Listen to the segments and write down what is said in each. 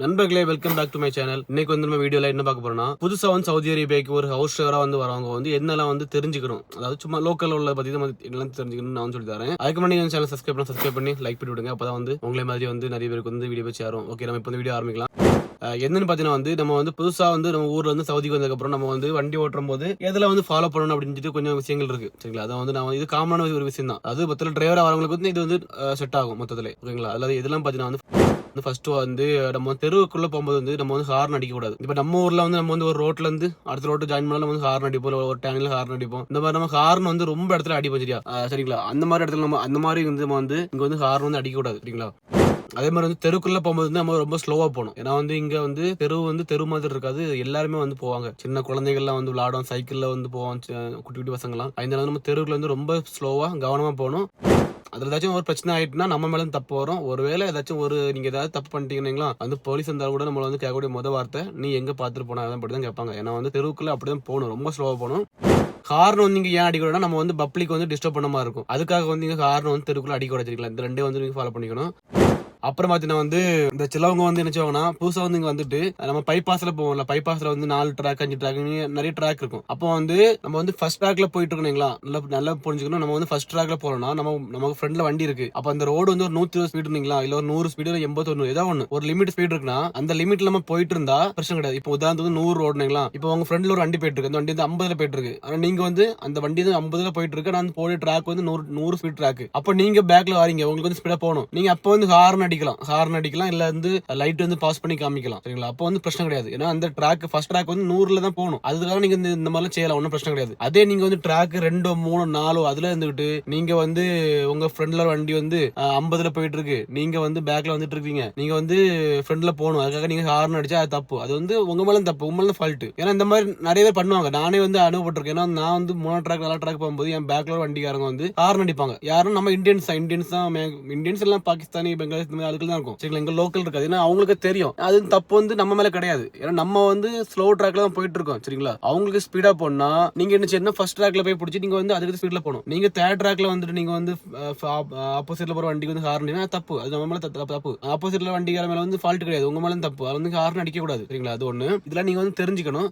நண்பர்களே, welcome back to my channel. இன்னைக்கு வந்து நம்ம வீடியோல என்ன பார்க்க போறோம்னா, புதுசா வந்து சவுதி அரேபியாக்கு ஒரு ஹவுஸ் டிரைவரா வந்து வரவங்க வந்து என்னெல்லாம் வந்து தெரிஞ்சுக்கணும், அதாவது சும்மா லோக்கல் உள்ள பத்தி தான் எல்லாம் தெரிஞ்சுக்கணும்னு நான் சொல்லி தரேன். அதுக்கு முன்னாடி இந்த சேனல் சப்ஸ்கிரைப் பண்ணி லைக் பண்ணி விடுங்க. அப்பதான் வந்து உங்களே மாதிரி வந்து நிறைய பேருக்கு வந்து வீடியோ போய் சேரும். ஓகே, நம்ம இப்போ வீடியோ ஆரம்பிக்கலாம். என்னன்னு பாத்தீங்கன்னா வந்து நம்ம வந்து புதுசா வந்து நம்ம ஊர்ல வந்து சவுதிக்கு வந்ததுக்கு அப்புறம் நம்ம வந்து வண்டி ஓட்டும் போது எதுல வந்து ஃபாலோ பண்ணணும் அப்படின்னு கொஞ்சம் விஷயங்கள் இருக்கு. சரிங்களா, அதை வந்து நான் இது காமனான ஒரு விஷயம் தான். அது மொத்தத்தில் டிரைவரா வரவங்களுக்கு வந்து இது வந்து செட் ஆகும் மொத்தத்துல. ஓகேங்களா, அதாவது இதெல்லாம் பாத்தீங்கன்னா வந்து ஃபர்ஸ்ட் வந்து நம்ம தெருவுக்குள்ள போகும்போது வந்து நம்ம வந்து ஹார்ன் அடிக்க கூடாது. இப்ப நம்ம ஊர்ல வந்து நம்ம வந்து ஒரு ரோட்ல இருந்து அடுத்த ரோட்டு ஜாயின் பண்ணாலும் வந்து ஹார்ன் அடிப்போம், ஒரு டேங்க்ல ஹார்ன் அடிப்போம். இந்த மாதிரி நம்ம ஹார்ன் வந்து ரொம்ப இடத்துல அடிப்போம். சரியா, சரிங்களா, அந்த மாதிரி இடத்துல நம்ம அந்த மாதிரி வந்து நம்ம வந்து இங்க வந்து ஹார்ன் வந்து அடிக்க கூடாது. சரிங்களா, அதே மாதிரி வந்து தெருக்குள்ள போகும்போது வந்து நம்ம ரொம்ப ஸ்லோவா போகணும். ஏன்னா வந்து இங்க வந்து தெரு மாதிரி இருக்காது, எல்லாருமே வந்து போவாங்க. சின்ன குழந்தைகள்லாம் வந்து விளையாடும், சைக்கிள்ல வந்து போவாங்க, குட்டி குட்டி பசங்கலாம். அதனால நம்ம தெருவுக்குள்ள வந்து ரொம்ப ஸ்லோவா கவனமா போகணும். அதுல ஏதாச்சும் ஒரு பிரச்சனை ஆயிட்டுனா நம்ம மேல தப்பு வரும். ஒருவேளை ஏதாச்சும் நீங்க ஏதாவது தப்பு பண்ணிட்டீங்கன்னா வந்து போலீஸ் இருந்தாலும் கூட நம்மள வந்து கேட்கக்கூடிய வார்த்தை, நீ எங்க பாத்துட்டு போனா தான் கேட்பாங்க. ஏன்னா வந்து தெருவுக்குள்ள அப்படிதான் போகணும், ரொம்ப ஸ்லோவா போகணும். ஹார்ன் வந்து நீங்க ஏன் அடிக்கூடாதுன்னா, நம்ம வந்து பப்ளிக் வந்து டிஸ்டர்ப் பண்ண மாதிரி இருக்கும். அதுக்காக வந்து நீங்க ஹார்ன் வந்து தெருக்குள்ள அடிக்க வச்சிருக்கலாம். இந்த ரெண்டே வந்து நீங்க ஃபாலோ பண்ணிக்கணும். அப்புறம் பாத்தீங்கன்னா வந்து இந்த சிலவங்க வந்து என்ன செய்வாங்கன்னா, புதுசா வந்து இங்க வந்துட்டு நம்ம பைபாஸ்ல போவோம்ல, பைபாஸ்ல வந்து 4 ட்ராக் 5 ட்ராக் நிறைய ட்ராக் இருக்கும். அப்போ வந்து நம்ம வந்து ஃபர்ஸ்ட் ட்ராக்ல போயிட்டு இருக்கீங்களா, நல்லா புரிஞ்சுக்கணும். நம்ம வந்து ஃபர்ஸ்ட் ட்ராக்ல போறோம்னா நமக்கு ஃப்ரண்ட்ல வண்டி இருக்கு. அப்ப அந்த ரோடு வந்து ஒரு 120 ஸ்பீடு இருந்தீங்களா, இல்ல ஒரு 100 ஸ்பீடு 81 ஏதாவது ஒண்ணு ஒரு லிமிட் ஸ்பீடு இருக்குன்னா, அந்த லிமிட்ல நம்ம போயிட்டு இருந்தா பிரச்சனை கிடையாது. இப்போ உதாரணத்துக்கு 100 ஓடுனீங்களா, இப்போ உங்க ஃப்ரெண்ட்ல ஒரு வண்டி போயிட்டு இருக்கு, அந்த வண்டி வந்து 50ல போயிட்டு இருக்கு. ஆனா நீங்க வந்து அந்த வண்டி வந்து 50ல போயிட்டு இருக்கு, நான் போய் ட்ராக் வந்து 100 ஸ்பீட் ட்ராக். அப்ப நீங்க பேக்ல வரீங்க, உங்களுக்கு வந்து ஸ்பீடா போகணும். நீங்க அப்ப வந்து ஹார்ன் அடிக்கலாம், இல்ல வந்து லைட் வந்து பாஸ் பண்ணி காமிக்கலாம். சரிங்களா, அப்போ வந்து பிரச்சனை கிடையாது. ஏன்னா அந்த ட்ராக் ஃபர்ஸ்ட் ட்ராக் வந்து 100ல தான் போகணும். அதுக்காக நீங்க இந்த மாதிரி செய்யலாம், ஒன்றும் பிரச்சனை கிடையாது. அதே நீங்க வந்து ட்ராக் 2 3 4 அதுல இருந்துகிட்டு நீங்க வந்து உங்க ஃப்ரெண்ட்ல வண்டி வந்து 50ல போயிட்டு இருக்கு, நீங்க வந்து பேக்ல வந்துட்டு இருக்கீங்க, நீங்க வந்து ஃப்ரெண்ட்ல போகணும், அதுக்காக நீங்க ஹார்ன் அடிச்சா அது தப்பு. அது வந்து உங்க மேல தப்பு, உங்க மேல ஃபால்ட். ஏன்னா இந்த மாதிரி நிறைய பேர் பண்ணுவாங்க. நானே வந்து அனுபவப்பட்டிருக்கேன். ஏன்னா நான் வந்து 3 ட்ராக் 4 ட்ராக் போகும்போது என் பேக்ல வண்டிக்காரங்க வந்து ஹார்ன் அடிப்பாங்க. யாரும் நம்ம இந்தியன்ஸ் தான், இந்தியன்ஸ் எல்லாம் பாகிஸ்தானி பங்களாதேஷ் இந்த மாதிரி ஆட்கள் தான் இருக்கும். சரிங்களா, எங்க லோக்கல் இருக்காது. ஏன்னா அவங்களுக்கு தெரியும் அது தப்பு வந்து நம்ம மேல கிடையாது. ஏன்னா நம்ம வந்து ஸ்லோ ட்ராக்ல தான் போயிட்டு இருக்கோம். சரிங்களா, அவங்களுக்கு ஸ்பீடா போனா நீங்க என்ன செய்யணும், ஃபர்ஸ்ட் ட்ராக்ல போய் பிடிச்சி நீங்க வந்து அதுக்கு ஸ்பீட்ல போகணும். நீங்க தேர்ட் ட்ராக்ல வந்துட்டு நீங்க வந்து ஆப்போசிட்ல போற வண்டிக்கு வந்து ஹார்ன் தப்பு, அது நம்ம மேல தப்பு. ஆப்போசிட்ல வண்டிக்கார மேல வந்து ஃபால்ட் கிடையாது, உங்க மேல தப்பு. அது வந்து ஹார்ன் அடிக்க கூடாது. சரிங்களா, அது ஒண்ணு. இதெல்லாம் நீங்க வந்து தெரிஞ்சுக்கணும்.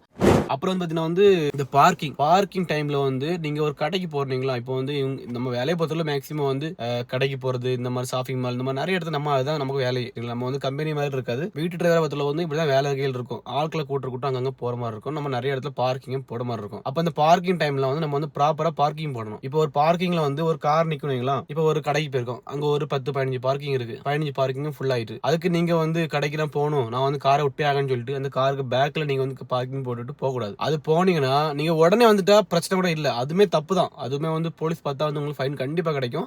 அப்புறம் வந்து பாத்தீங்கன்னா வந்து இந்த பார்க்கிங் டைம்ல வந்து நீங்க ஒரு கடைக்கு போறீங்களா, இப்போ வந்து நம்ம வேலையை பொறுத்தவரை மேக்ஸிமம் வந்து கடைக்கு போறது, இந்த மாதிரி ஷாப்பிங் மால், இந்த மாதிரி நிறைய இடத்துல நம்ம அதுதான் நமக்கு வேலை. நம்ம வந்து கம்பெனி மாதிரி இருக்காது, வீட்டு டிரைவரா பத்தில வந்து இப்படிதான் வேலைகள் இருக்கும். ஆட்களை கூட்டம் அங்கங்க போற மாதிரி இருக்கும். நம்ம நிறைய இடத்துல பார்க்கிங் போட மாதிரி இருக்கும். அப்ப அந்த பார்க்கிங் டைம்ல வந்து நம்ம வந்து ப்ராப்பரா பார்க்கிங் போடணும். இப்போ ஒரு பார்க்கிங்ல வந்து ஒரு கார் நிக்கணுங்களா, இப்போ ஒரு கடைக்கு போயிருக்கோம், அங்க ஒரு 10-15 பார்க்கிங் இருக்கு, 15 பார்க்கிங் ஃபுல் ஆயிட்டு. அதுக்கு நீங்க வந்து கடைக்கு தான் போகணும், நான் வந்து காரை விட்டே ஆகன்னு சொல்லிட்டு அந்த காருக்கு பேக்ல நீங்க வந்து பார்க்கிங் போட்டுட்டு போக கூடாது. அது போனீங்கன்னா நீங்க உடனே வந்துட்டா பிரச்சனை கூட இல்ல, அதுமே தப்பு தான். அதுமே வந்து போலீஸ் பார்த்தா வந்து உங்களுக்கு ஃபைன் கண்டிப்பா கிடைக்கும்.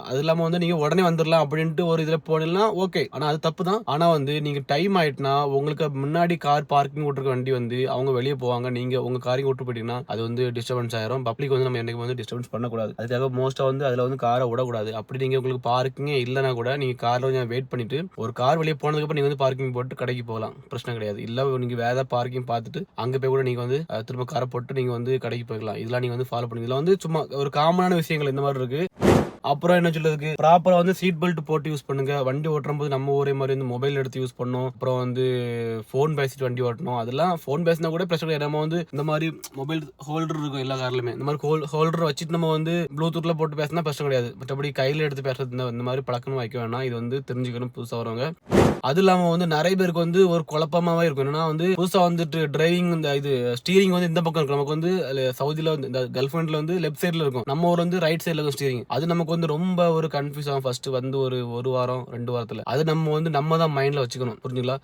அது இல்லாம வந்து நீங்க உடனே வந்துடலாம் அப்படின்ட்டு ஒரு இதுல போனீங்கன்னா ஓகே, ஆனா அது தப்பு தான். ஆனா வந்து நீங்க டைம் ஆயிட்டுனா உங்களுக்கு முன்னாடி கார் பார்க்கிங் விட்டுருக்க வண்டி வந்து அவங்க வெளியே போவாங்க, நீங்க உங்க காரையும் விட்டு போயிட்டீங்கன்னா அது வந்து டிஸ்டர்பன்ஸ் ஆயிரும். பப்ளிக் வந்து நம்ம என்னைக்கு வந்து டிஸ்டர்பன்ஸ் பண்ணக்கூடாது. அதுக்காக மோஸ்டா வந்து அதுல வந்து காரை விடக்கூடாது. அப்படி நீங்க உங்களுக்கு பார்க்கிங்கே இல்லைன்னா கூட நீங்க கார்ல கொஞ்சம் வெயிட் பண்ணிட்டு ஒரு கார் வெளியே போனதுக்கு அப்புறம் நீங்க வந்து பார்க்கிங் போட்டு கடைக்கு போகலாம், பிரச்சனை கிடையாது. இல்ல நீங்க வேற பார்க்கிங் பார்த்துட்டு அங்க போய் கூட நீங்க வந்து திரும்ப காரை போட்டு நீங்க வந்து கடைக்கு போய்க்கலாம். இதெல்லாம் நீங்க வந்து ஃபாலோ பண்ணி, இதெல்லாம் வந்து சும்மா ஒரு காமனான விஷயங்கள் இந்த மாதிரி இருக்கு. அப்புறம் என்ன சொல்றதுக்கு, ப்ராப்பரா வந்து சீட் பெல்ட் போட்டு யூஸ் பண்ணுங்க. வண்டி ஓட்டும் போது நம்ம ஒரே மாதிரி வந்து மொபைல் எடுத்து யூஸ் பண்ணணும். அப்புறம் வந்து போன் பேசிட்டு வண்டி ஓட்டணும். அதெல்லாம் போன் பேசினா கூட பிரச்சனை. நம்ம வந்து இந்த மாதிரி மொபைல் ஹோல்டர் இருக்கும் எல்லா கார்லயுமே, இந்த மாதிரி ஹோல்டர் வச்சுட்டு நம்ம வந்து ப்ளூடூத்ல போட்டு பேசினா பிரச்சனை கிடையாது. மற்றபடி கையில எடுத்து பேசுறது இந்த மாதிரி பழக்கமும் வைக்க வேணாம். இது வந்து தெரிஞ்சுக்கணும் புதுசா வரவங்க. அது இல்லாம வந்து நிறைய பேருக்கு வந்து ஒரு குழப்பமாவே இருக்கும். என்னன்னா வந்து புதுசா வந்துட்டு டிரைவிங் இந்த இது ஸ்டீரிங் வந்து இந்த பக்கம் இருக்கும். நமக்கு வந்து சவுதியில வந்து இந்த கல்ஃப்ல வந்து லெஃப்ட் சைட்ல இருக்கும், நம்ம ஊர் வந்து ரைட் சைட்ல இருக்கும் ஸ்டீரிங். அது நமக்கு வந்து ரொம்ப ஒரு கன்ஃபியூஸ் ஆகும் ஃபர்ஸ்ட் வந்து ஒரு வாரம் 2 வாரத்துல. அது நம்ம தான் மைண்ட்ல வச்சுக்கணும், புரிஞ்சுங்களா.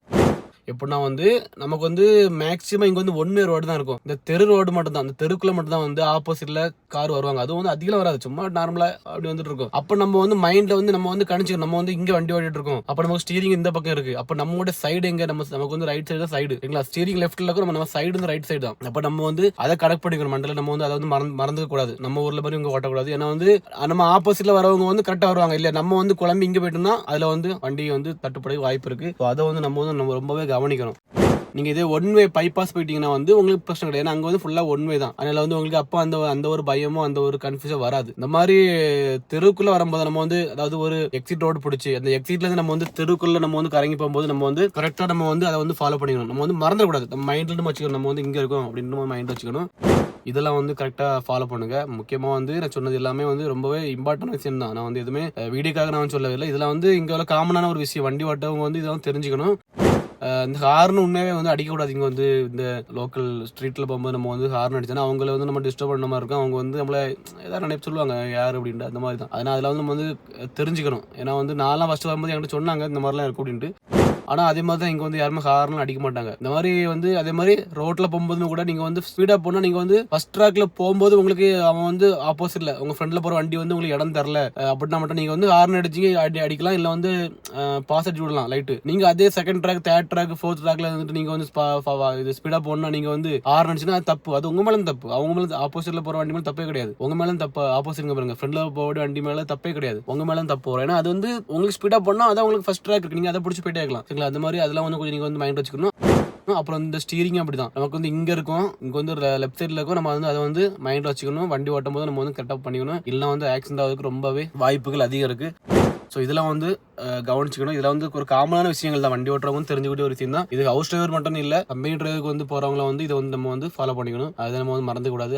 எப்படின்னா வந்து நமக்கு வந்து மேக்சிமம் இங்க வந்து ஒன் வே ரோடு தான் இருக்கும். இந்த தெரு ரோடு மட்டும் தான், அந்த தெருக்குள்ள மட்டும் தான் வந்து ஆப்போசிட்ல கார் வருவாங்க. அதுவும் வந்து அதிகம் வராது, சும்மா நார்மலா அப்படி வந்துட்டு இருக்கும். அப்ப நம்ம வந்து மைண்ட்ல வந்து நம்ம வந்து கணிச்சுக்கணும், நம்ம வந்து இங்க வண்டி ஓடிட்டு இருக்கோம், அப்ப நமக்கு ஸ்டீரிங் இந்த பக்கம் இருக்கு, அப்ப நம்மளோட சைடு எங்க, நமக்கு வந்து ரைட் சைடு தான் சைடு. ஸ்டீரிங் லெஃப்ட்ல இருக்கும், நம்ம சைடு வந்து ரைட் சைடு தான். அப்ப நம்ம வந்து அதை கனெக்ட் பண்ணிக்கணும் மண்டல. நம்ம வந்து அதை வந்து மறந்துக்க கூடாது, நம்ம ஊர்ல மாதிரி இங்க ஓட்டக்கூடாது. ஏன்னா வந்து நம்ம ஆப்போசிட்ல வரவங்க வந்து கரெக்டா வருவாங்க, இல்ல நம்ம வந்து குழம்பு இங்க போயிட்டோம்னா அதுல வந்து வண்டி வந்து தட்டுப்பட வாய்ப்பு இருக்கு. அதை வந்து நம்ம ரொம்பவே கவனிக்கணும். நீங்க இதே ஒன் வே பைபாஸ் போயிட்டீங்கன்னா வந்து உங்களுக்கு பிரச்சனை கிடையாது. ஏன்னா அங்க வந்து ஃபுல்லா ஒன் வே தான். அதனால வந்து உங்களுக்கு அப்போ அந்த ஒரு பயமோ அந்த ஒரு கன்ஃபியூஷன் வராது. இந்த மாதிரி தெருக்குள்ள வரும்போது நம்ம வந்து அதாவது ஒரு எக்ஸிட் ரோடு பிடிச்சி அந்த எக்ஸிட்ல இருந்து நம்ம வந்து தெருக்குள்ள நம்ம வந்து கறங்கி போகும்போது நம்ம வந்து கரெக்டா நம்ம வந்து அதை வந்து ஃபாலோ பண்ணிக்கணும். நம்ம வந்து மறந்துடக்கூடாது. நம்ம மைண்ட்ல வச்சுக்கணும் நம்ம வந்து இங்க இருக்கோம் அப்படின்னு மைண்ட் வச்சுக்கணும். இதெல்லாம் வந்து கரெக்டா ஃபாலோ பண்ணுங்க. முக்கியமா வந்து நான் சொன்னது எல்லாமே வந்து ரொம்பவே இம்பார்ட்டன்ட் விஷயம் தான். நான் வந்து எதுவுமே வீடியோக்காக நான் சொல்லவில்லை. இதெல்லாம் வந்து இங்க உள்ள காமனான ஒரு விஷயம். வண்டி ஓட்டவங்க வந்து இதெல்லாம் தெரிஞ்சுக்கணும். இந்த ஹார்ன் உண்மையாவே வந்து அடிக்கக்கூடாது. இங்கே வந்து இந்த லோக்கல் ஸ்ட்ரீட்டில் போகும்போது நம்ம வந்து ஹார்ன் அடிச்சோன்னா அவங்கள வந்து நம்ம டிஸ்டர்ப் பண்ண மாதிரி இருக்கும். அவங்க வந்து நம்மளை ஏதாவது நினைப்பு சொல்லுவாங்க யார் அப்படின்ட்டு அந்த மாதிரி தான். அதனால் அதில் வந்து நம்ம வந்து தெரிஞ்சுக்கணும். ஏன்னா வந்து நான்லாம் ஃபஸ்ட்டு வரும்போது என்கிட்ட சொன்னாங்க இந்த மாதிரிலாம் இருக்கும் அப்படின்ட்டு. ஆனால் அதே மாதிரி தான் இங்கே வந்து யாருமே ஹார்ன்லாம் அடிக்க மாட்டாங்க. இந்த மாதிரி வந்து அதே மாதிரி ரோட்டில் போகும்போதுமே கூட நீங்கள் வந்து ஸ்பீடாக போனால் நீங்கள் வந்து ஃபஸ்ட் ட்ராக்ல போகும்போது உங்களுக்கு அவன் வந்து ஆப்போசிட்டில் உங்கள் ஃப்ரெண்டில் போகிற வண்டி வந்து உங்களுக்கு இடம் தரல அப்படின்னா மட்டும் நீங்கள் வந்து ஹார்ன் அடிச்சிங்க அடிக்கலாம். இல்லை வந்து பாஸ் அடிச்சு விடலாம் லைட்டு. நீங்கள் அதே second track third track fourth ட்ராக்ல வந்துட்டு நீங்கள் வந்து இது ஸ்பீடாக போனால் நீங்கள் வந்து ஹார்ன் அடிச்சுன்னா அது தப்பு. அது உங்கள் மேலும் தப்பு. அவங்க மேலே ஆப்போசிட்டில் போகிற வண்டி மேலே தப்பே கிடையாது. உங்கள் மேலும் தப்பு. ஆப்போசிட் பாருங்க ஃப்ரெண்டில் போகிற வண்டி மேலே தப்பே கிடையாது. உங்கள் மேலும் தப்பு வரும். ஏன்னா அது வந்து உங்களுக்கு ஸ்பீடாக போனால் அதான் உங்களுக்கு ஃபஸ்ட் ட்ராக் இருக்கு. நீங்கள் அதை பிடிச்சி போயிட்டே இருக்கலாம். அந்த மாதிரி அதெல்லாம் வந்து கொஞ்சம் நீங்க வந்து மைண்ட் வச்சுக்கணும். அப்புறம் இந்த ஸ்டீரிங் அப்படிதான். நமக்கு வந்து இங்க இருக்கும், இங்க வந்து லெஃப்ட் சைட்ல இருக்கும். நம்ம வந்து அதை வந்து மைண்ட் வச்சுக்கணும். வண்டி ஓட்டும் போது நம்ம வந்து கரெக்டா பண்ணிக்கணும். இல்லைன்னா வந்து ஆக்சிடென்ட் ஆகிறதுக்கு ரொம்பவே வாய்ப்புகள் அதிகம் இருக்கு. ஸோ இதெல்லாம் வந்து கவனிச்சுக்கணும். இதெல்லாம் வந்து ஒரு காமனான விஷயங்கள் தான். வண்டி ஓட்டுறவங்க தெரிஞ்சுக்கிட்ட ஒரு விஷயம் தான். இது ஹவுஸ் டிரைவர் மட்டும் இல்லை, கம்பெனி டிரைவருக்கு வந்து போறவங்கள வந்து இதை வந்து நம்ம வந்து ஃபாலோ பண்ணிக்கணும். அதை நம்ம வந்து மறந்து கூடாது.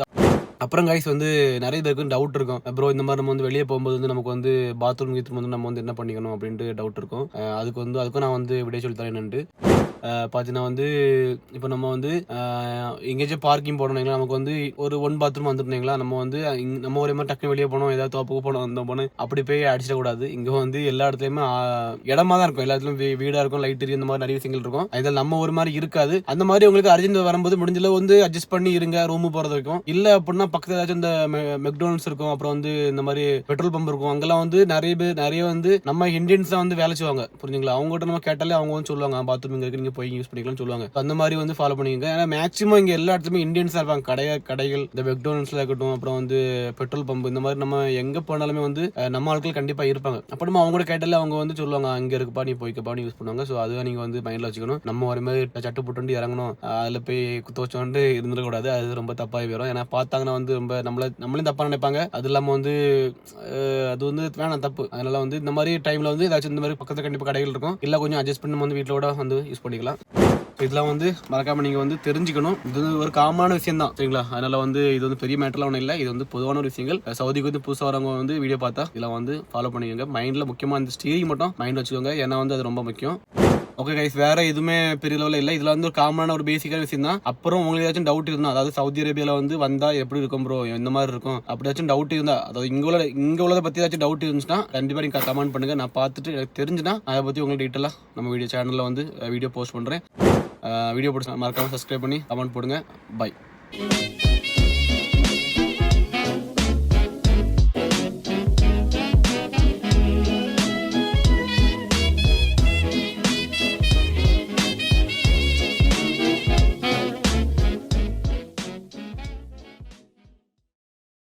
அப்புறம் கைஸ் வந்து நிறைய பேருக்கு டவுட் இருக்கும். ப்ரோ இந்த மாதிரி நம்ம வந்து வெளியே போகும்போது வந்து நமக்கு வந்து பாத்ரூம் கீத்ரூம் வந்து நம்ம வந்து என்ன பண்ணிக்கணும் அப்படின்ட்டு டவுட் இருக்கும். அதுக்கும் நான் வந்து விடைய சொல்லி தரேன். என்னன்ட்டு பார்த்தீங்கன்னா வந்து இப்போ நம்ம வந்து எங்கேயாச்சும் பார்க்கிங் போனோம்னா நமக்கு வந்து ஒரு ஒன் பாத்ரூம் வந்துருந்தீங்களா, நம்ம வந்து நம்ம ஒரே மாதிரி டக்குனு வெளியே போனோம், ஏதாவது தோப்புக்கு போனோம் அந்த போனோம் அப்படி போய் அடிச்சிடக்கூடாது. இங்கே வந்து எல்லா இடத்துலையுமே இடமா தான் இருக்கும். எல்லா இடத்துலையும் வீடாக இருக்கும், லைட் எரிய இந்த மாதிரி நிறைய விஷயங்கள் இருக்கும். இதில் நம்ம ஒரு மாதிரி இருக்காது. அந்த மாதிரி உங்களுக்கு அர்ஜென்ட் வரும்போது முடிஞ்சளவு வந்து அட்ஜஸ்ட் பண்ணி இருங்க ரூமு போகிறது வரைக்கும். இல்லை அப்படின்னா பக்கத்தில் ஏதாச்சும் இந்த மெக்டோனல்ஸ் இருக்கும், அப்புறம் வந்து இந்த மாதிரி பெட்ரோல் பம்ப் இருக்கும். அங்கெல்லாம் வந்து நிறைய வந்து நம்ம இந்தியன்ஸ் தான் வந்து வேலை செய்வாங்க. புரிஞ்சுங்களா? அவங்ககிட்ட நம்ம கேட்டாலே அவங்க வந்து சொல்லுவாங்க பாத்ரூம் இங்கே இருக்கு, நீங்க போய் யூஸ் பண்ணிக்கலாம்னு சொல்லுவாங்க. அந்த மாதிரி வந்து ஃபாலோ பண்ணிக்கோங்க. ஏன்னா மேக்ஸிமம் இங்க எல்லா இடத்துலையுமே இந்தியன்ஸ் இருப்பாங்க. கடைகள் இந்த மெக்டோனல்ஸ்ல இருக்கட்டும், அப்புறம் வந்து பெட்ரோல் பம்ப், இந்த மாதிரி நம்ம எங்க போனாலுமே வந்து நம்ம ஆட்கள் கண்டிப்பா இருப்பாங்க. அப்ப நம்ம அவங்க கூட கேட்டாலே அவங்க வந்து சொல்லுவாங்க அங்க இருக்குப்பா நீ போய்க்கப்பா யூஸ் பண்ணுவாங்க. ஸோ அதுதான் நீங்க வந்து மைண்ட்ல வச்சுக்கணும். நம்ம ஒரு மாதிரி சட்டு போட்டு இறங்கணும், அதுல போய் குத்தோச்சோண்டு இருந்துடக்கூடாது. அது ரொம்ப தப்பாகி வரும். ஏன்னா பார்த்தாங்கன்னா வந்து ரொம்ப நம்மளையும் தப்பா நினைப்பாங்க. அது இல்லாம வந்து அது வந்து வேணாம் தப்பு. அதனால வந்து இந்த மாதிரி டைம்ல வந்து ஏதாச்சும் இந்த மாதிரி பக்கத்துல கண்டிப்பா கடைகள் இருக்கும். இல்ல கொஞ்சம் அட்ஜஸ்ட் பண்ணி வந்து வீட்டிலோட வந்து யூஸ் பண்ணிக்கலாம். இதெல்லாம் வந்து மறக்காம நீங்க வந்து தெரிஞ்சுக்கணும். இது ஒரு காமனான விஷயம் தான், சரிங்களா? அதனால வந்து இது வந்து பெரிய மேட்டர்லாம் ஒன்றும் இல்லை. இது வந்து பொதுவான ஒரு விஷயங்கள். சவுதிக்கு வந்து புதுசாக வரவங்க வந்து வீடியோ பார்த்தா இதெல்லாம் வந்து ஃபாலோ பண்ணிக்கோங்க. மைண்ட்ல முக்கியமா இந்த ஸ்டீரிங் மட்டும் மைண்ட் வச்சுக்கோங்க. ஏன்னா வந்து அது ரொம்ப முக்கியம். ஓகே கைஸ், வேற எதுவுமே பெரிய லெவலில் இல்லை. இதுல வந்து ஒரு காமனான ஒரு பேசிக்கான விஷயம் தான். அப்புறம் உங்களுக்கு ஏதாச்சும் டவுட் இருந்தா, அதாவது சவுதி அரேபியாவில் வந்து வந்தா எப்படி இருக்கும் ப்ரோ, இந்த மாதிரி இருக்கும் அப்படி ஏதாச்சும் டவுட் இருந்தா, அதாவது இங்க உள்ளதை பத்தி ஏதாச்சும் டவுட் இருந்துச்சுன்னா கண்டிப்பா நீங்க கமெண்ட் பண்ணுங்க. நான் பார்த்துட்டு எனக்கு தெரிஞ்சுன்னா அதை பத்தி உங்களுக்கு டீட்டெயிலாக நம்ம வீடியோ சேனல்ல வந்து வீடியோ போஸ்ட் பண்றேன். வீடியோ பிடிச்சா மறக்காம சப்ஸ்கிரைப் பண்ணி கமெண்ட் போடுங்க. பை.